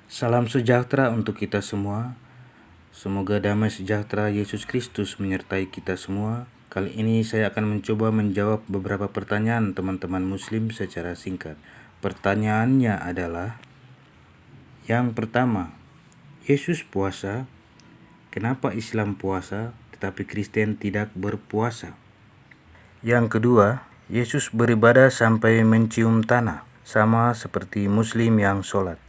Salam sejahtera untuk kita semua. Semoga damai sejahtera Yesus Kristus menyertai kita semua. Kali ini saya akan mencoba menjawab beberapa pertanyaan teman-teman Muslim secara singkat. Pertanyaannya adalah, yang pertama, Yesus puasa, kenapa Islam puasa tetapi Kristen tidak berpuasa? Yang kedua, Yesus beribadah sampai mencium tanah, sama seperti Muslim yang sholat.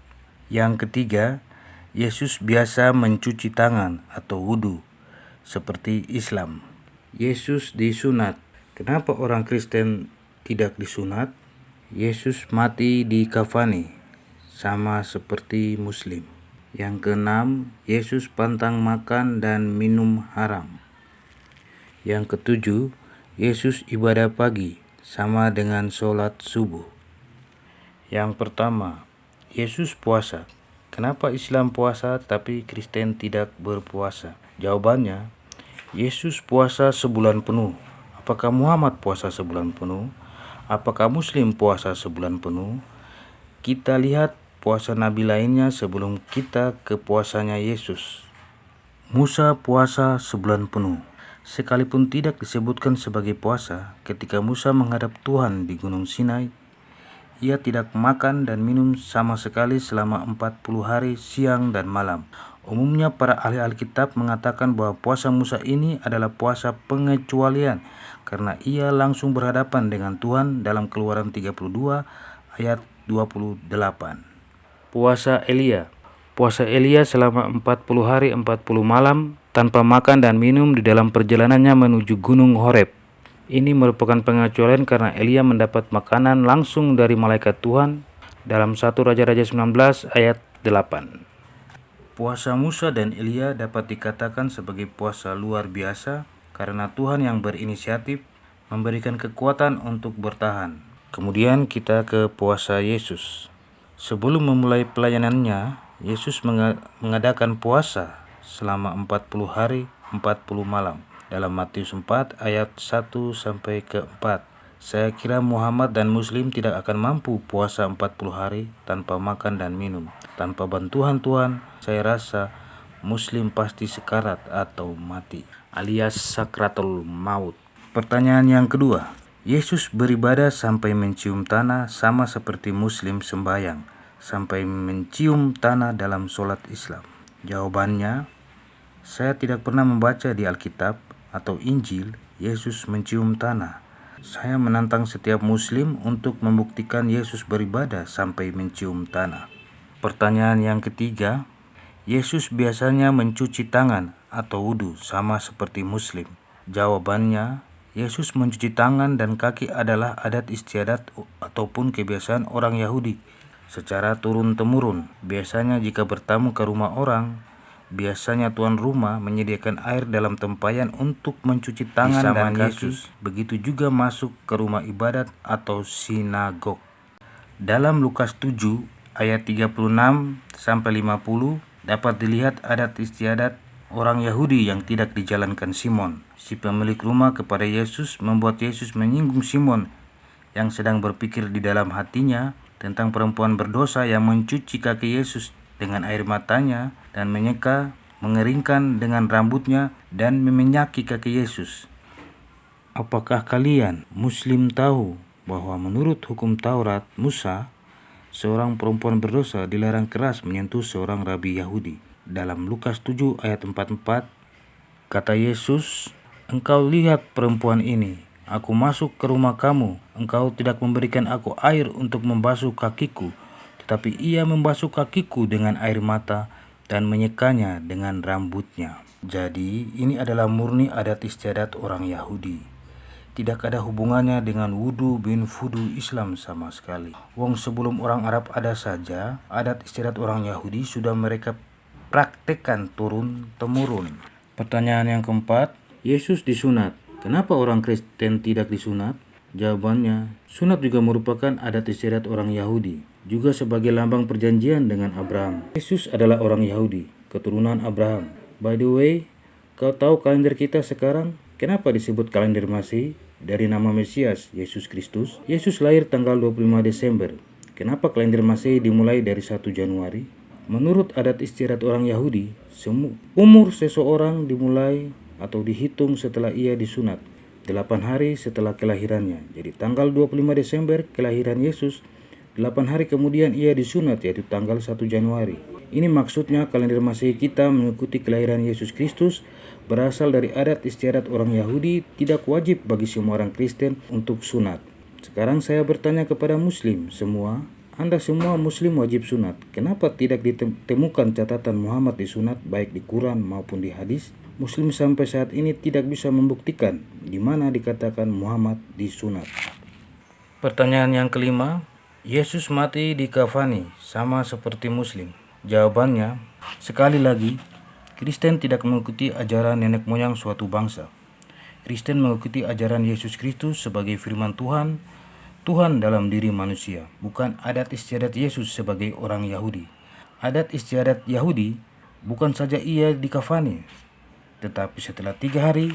Yang ketiga, Yesus biasa mencuci tangan atau wudhu, seperti Islam. Yesus disunat. Kenapa orang Kristen tidak disunat? Yesus mati di kafani, sama seperti Muslim. Yang keenam, Yesus pantang makan dan minum haram. Yang ketujuh, Yesus ibadah pagi, sama dengan sholat subuh. Yang pertama, Yesus puasa. Kenapa Islam puasa tetapi Kristen tidak berpuasa? Jawabannya, Yesus puasa sebulan penuh. Apakah Muhammad puasa sebulan penuh? Apakah Muslim puasa sebulan penuh? Kita lihat puasa Nabi lainnya sebelum kita ke puasanya Yesus. Musa puasa sebulan penuh. Sekalipun tidak disebutkan sebagai puasa, ketika Musa menghadap Tuhan di Gunung Sinai, ia tidak makan dan minum sama sekali selama 40 hari siang dan malam. Umumnya para ahli Alkitab mengatakan bahwa puasa Musa ini adalah puasa pengecualian karena ia langsung berhadapan dengan Tuhan dalam Keluaran 32 ayat 28. Puasa Elia. Puasa Elia selama 40 hari 40 malam tanpa makan dan minum di dalam perjalanannya menuju Gunung Horeb. Ini merupakan pengecualian karena Elia mendapat makanan langsung dari malaikat Tuhan dalam 1 Raja-Raja 19 ayat 8. Puasa Musa dan Elia dapat dikatakan sebagai puasa luar biasa karena Tuhan yang berinisiatif memberikan kekuatan untuk bertahan. Kemudian kita ke puasa Yesus. Sebelum memulai pelayanannya, Yesus mengadakan puasa selama 40 hari 40 malam. Dalam Matius 4 ayat 1 sampai ke 4. Saya kira Muhammad dan Muslim tidak akan mampu puasa 40 hari tanpa makan dan minum. Tanpa bantuan Tuhan, saya rasa Muslim pasti sekarat atau mati, alias sakratul maut. Pertanyaan yang kedua, Yesus beribadah sampai mencium tanah sama seperti Muslim sembahyang, sampai mencium tanah dalam sholat Islam. Jawabannya, saya tidak pernah membaca di Alkitab atau Injil Yesus mencium tanah. Saya menantang setiap Muslim untuk membuktikan Yesus beribadah sampai mencium tanah. Pertanyaan yang ketiga, Yesus biasanya mencuci tangan atau wudhu sama seperti Muslim. Jawabannya, Yesus mencuci tangan dan kaki adalah adat istiadat ataupun kebiasaan orang Yahudi secara turun-temurun. Biasanya jika bertamu ke rumah orang, biasanya tuan rumah menyediakan air dalam tempayan untuk mencuci tangan dan kaki. Begitu juga masuk ke rumah ibadat atau sinagog. Dalam Lukas 7 ayat 36 sampai 50 dapat dilihat adat istiadat orang Yahudi yang tidak dijalankan Simon. Si pemilik rumah kepada Yesus membuat Yesus menyinggung Simon yang sedang berpikir di dalam hatinya tentang perempuan berdosa yang mencuci kaki Yesus dengan air matanya dan menyeka, mengeringkan dengan rambutnya dan memenyaki kaki Yesus. Apakah kalian Muslim tahu bahwa menurut hukum Taurat Musa, seorang perempuan berdosa dilarang keras menyentuh seorang rabi Yahudi? Dalam Lukas 7 ayat 44, kata Yesus, "Engkau lihat perempuan ini, aku masuk ke rumah kamu, engkau tidak memberikan aku air untuk membasuh kakiku, tetapi ia membasuh kakiku dengan air mata dan menyekanya dengan rambutnya." Jadi ini adalah murni adat istiadat orang Yahudi. Tidak ada hubungannya dengan wudhu bin fudu Islam sama sekali. Wong sebelum orang Arab ada saja, adat istiadat orang Yahudi sudah mereka praktekkan turun-temurun. Pertanyaan yang keempat, Yesus disunat. Kenapa orang Kristen tidak disunat? Jawabannya, sunat juga merupakan adat istiadat orang Yahudi, juga sebagai lambang perjanjian dengan Abraham. Yesus adalah orang Yahudi, keturunan Abraham. By the way, kau tahu kalender kita sekarang? Kenapa disebut kalender Masehi? Dari nama Mesias, Yesus Kristus. Yesus lahir tanggal 25 Desember. Kenapa kalender Masehi dimulai dari 1 Januari? Menurut adat istiadat orang Yahudi, umur seseorang dimulai atau dihitung setelah ia disunat 8 hari setelah kelahirannya. Jadi tanggal 25 Desember kelahiran Yesus, 8 hari kemudian ia disunat, yaitu tanggal 1 Januari. Ini maksudnya kalender Masehi kita mengikuti kelahiran Yesus Kristus berasal dari adat istiadat orang Yahudi, tidak wajib bagi semua orang Kristen untuk sunat. Sekarang saya bertanya kepada Muslim semua, Anda semua Muslim wajib sunat. Kenapa tidak ditemukan catatan Muhammad disunat baik di Quran maupun di hadis? Muslim sampai saat ini tidak bisa membuktikan di mana dikatakan Muhammad disunat. Pertanyaan yang kelima, Yesus mati di kafani sama seperti Muslim? Jawabannya, sekali lagi, Kristen tidak mengikuti ajaran nenek moyang suatu bangsa. Kristen mengikuti ajaran Yesus Kristus sebagai firman Tuhan, Tuhan dalam diri manusia, bukan adat istiadat Yesus sebagai orang Yahudi. Adat istiadat Yahudi bukan saja ia dikafani, tetapi setelah 3 hari,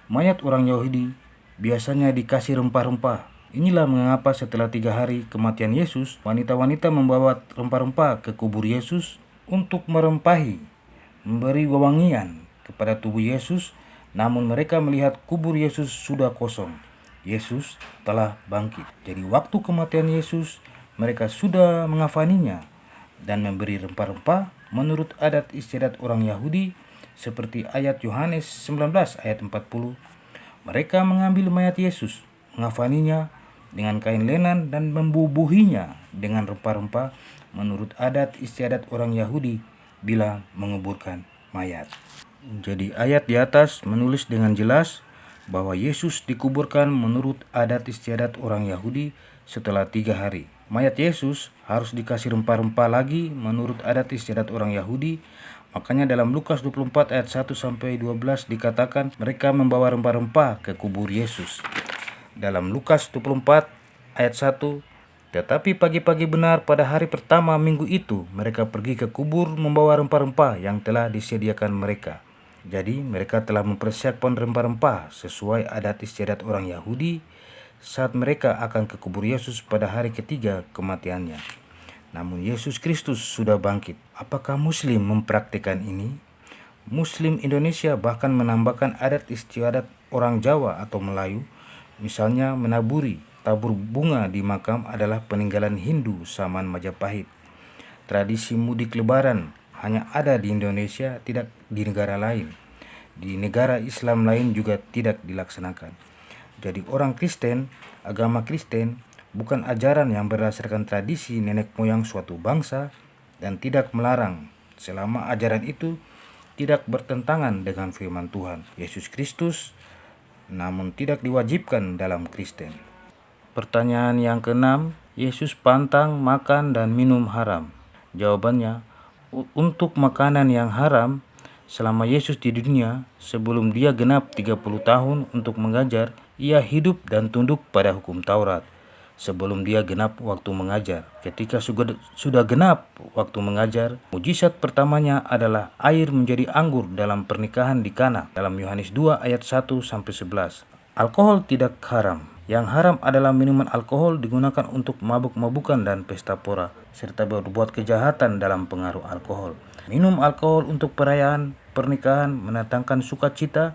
mayat orang Yahudi biasanya dikasih rempah-rempah. Inilah mengapa setelah 3 hari kematian Yesus, wanita-wanita membawa rempah-rempah ke kubur Yesus untuk merempahi, memberi wewangian kepada tubuh Yesus, namun mereka melihat kubur Yesus sudah kosong. Yesus telah bangkit. Jadi waktu kematian Yesus, mereka sudah mengafaninya dan memberi rempah-rempah menurut adat istiadat orang Yahudi, seperti ayat Yohanes 19 ayat 40. Mereka mengambil mayat Yesus, mengafaninya dengan kain lenan dan membubuhinya dengan rempah-rempah menurut adat istiadat orang Yahudi bila menguburkan mayat. Jadi ayat di atas menulis dengan jelas bahwa Yesus dikuburkan menurut adat istiadat orang Yahudi setelah 3 hari. Mayat Yesus harus dikasih rempah-rempah lagi menurut adat istiadat orang Yahudi. Makanya dalam Lukas 24 ayat 1-12 dikatakan mereka membawa rempah-rempah ke kubur Yesus. Dalam Lukas 24 ayat 1, tetapi pagi-pagi benar pada hari pertama minggu itu, mereka pergi ke kubur membawa rempah-rempah yang telah disediakan mereka. Jadi mereka telah mempersiapkan rempah-rempah sesuai adat istiadat orang Yahudi saat mereka akan ke kubur Yesus pada hari ketiga kematiannya. Namun Yesus Kristus sudah bangkit. Apakah Muslim mempraktikkan ini? Muslim Indonesia bahkan menambahkan adat istiadat orang Jawa atau Melayu. Misalnya menaburi, tabur bunga di makam adalah peninggalan Hindu zaman Majapahit. Tradisi mudik lebaran hanya ada di Indonesia, tidak di negara lain. Di negara Islam lain juga tidak dilaksanakan. Jadi orang Kristen, agama Kristen, bukan ajaran yang berdasarkan tradisi nenek moyang suatu bangsa dan tidak melarang selama ajaran itu tidak bertentangan dengan firman Tuhan Yesus Kristus, namun tidak diwajibkan dalam Kristen. Pertanyaan yang keenam, Yesus pantang makan dan minum haram. Jawabannya, untuk makanan yang haram selama Yesus di dunia, sebelum dia genap 30 tahun untuk mengajar, ia hidup dan tunduk pada hukum Taurat. Sebelum dia genap waktu mengajar. Ketika sudah genap waktu mengajar, mujizat pertamanya adalah air menjadi anggur dalam pernikahan di Kana dalam Yohanes 2 ayat 1-11. Alkohol tidak haram. Yang haram adalah minuman alkohol digunakan untuk mabuk-mabukan dan pesta pora, serta berbuat kejahatan dalam pengaruh alkohol. Minum alkohol untuk perayaan pernikahan mendatangkan sukacita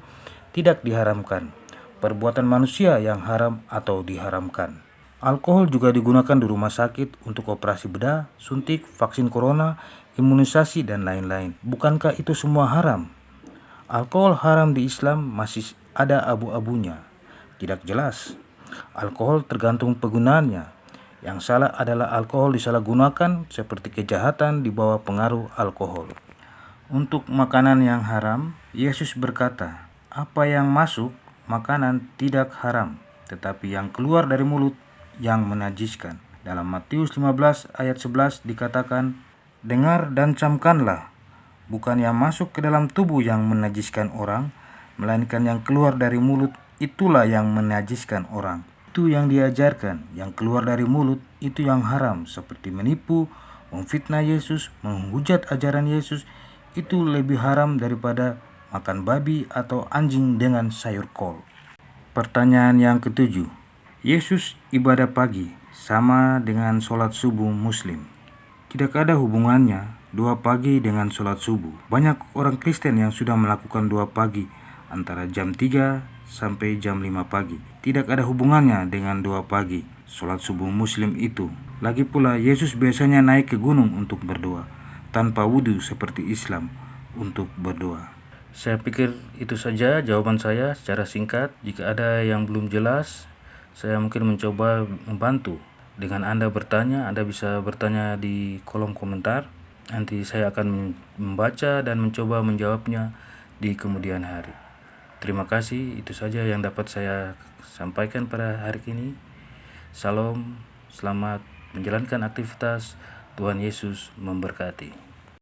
tidak diharamkan. Perbuatan manusia yang haram atau diharamkan. Alkohol juga digunakan di rumah sakit untuk operasi bedah, suntik, vaksin corona, imunisasi, dan lain-lain. Bukankah itu semua haram? Alkohol haram di Islam masih ada abu-abunya. Tidak jelas. Alkohol tergantung penggunaannya. Yang salah adalah alkohol disalahgunakan seperti kejahatan di bawah pengaruh alkohol. Untuk makanan yang haram, Yesus berkata, apa yang masuk makanan tidak haram, tetapi yang keluar dari mulut yang menajiskan. Dalam Matius 15 ayat 11 dikatakan, dengar dan camkanlah, bukan yang masuk ke dalam tubuh yang menajiskan orang, melainkan yang keluar dari mulut, itulah yang menajiskan orang. Itu yang diajarkan, yang keluar dari mulut itu yang haram, seperti menipu, memfitnah Yesus, menghujat ajaran Yesus, itu lebih haram daripada makan babi atau anjing dengan sayur kol. Pertanyaan yang ketujuh, Yesus ibadah pagi sama dengan sholat subuh Muslim. Tidak ada hubungannya doa pagi dengan sholat subuh. Banyak orang Kristen yang sudah melakukan doa pagi antara jam 3 sampai jam 5 pagi. Tidak ada hubungannya dengan doa pagi, sholat subuh Muslim itu. Lagi pula, Yesus biasanya naik ke gunung untuk berdoa, tanpa wudhu seperti Islam untuk berdoa. Saya pikir itu saja jawaban saya secara singkat. Jika ada yang belum jelas, saya mungkin mencoba membantu. Dengan Anda bertanya, Anda bisa bertanya di kolom komentar. Nanti saya akan membaca dan mencoba menjawabnya di kemudian hari. Terima kasih, itu saja yang dapat saya sampaikan pada hari ini. Salam, selamat menjalankan aktivitas. Tuhan Yesus memberkati.